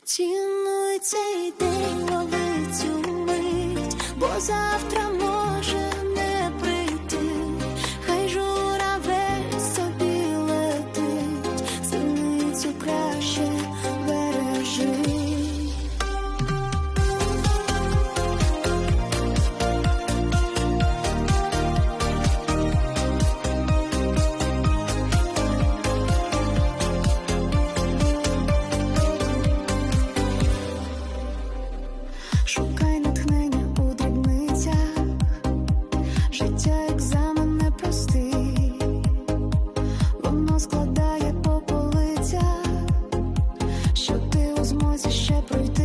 Цінуй цей день, лови цю мить, бо завтра може не прийти. Хай журавель собі летить, синицю краще бережи. Шукай натхнення у дрібницях, життя екзамен непростий, воно складає по полицях, що ти у змозі ще пройти.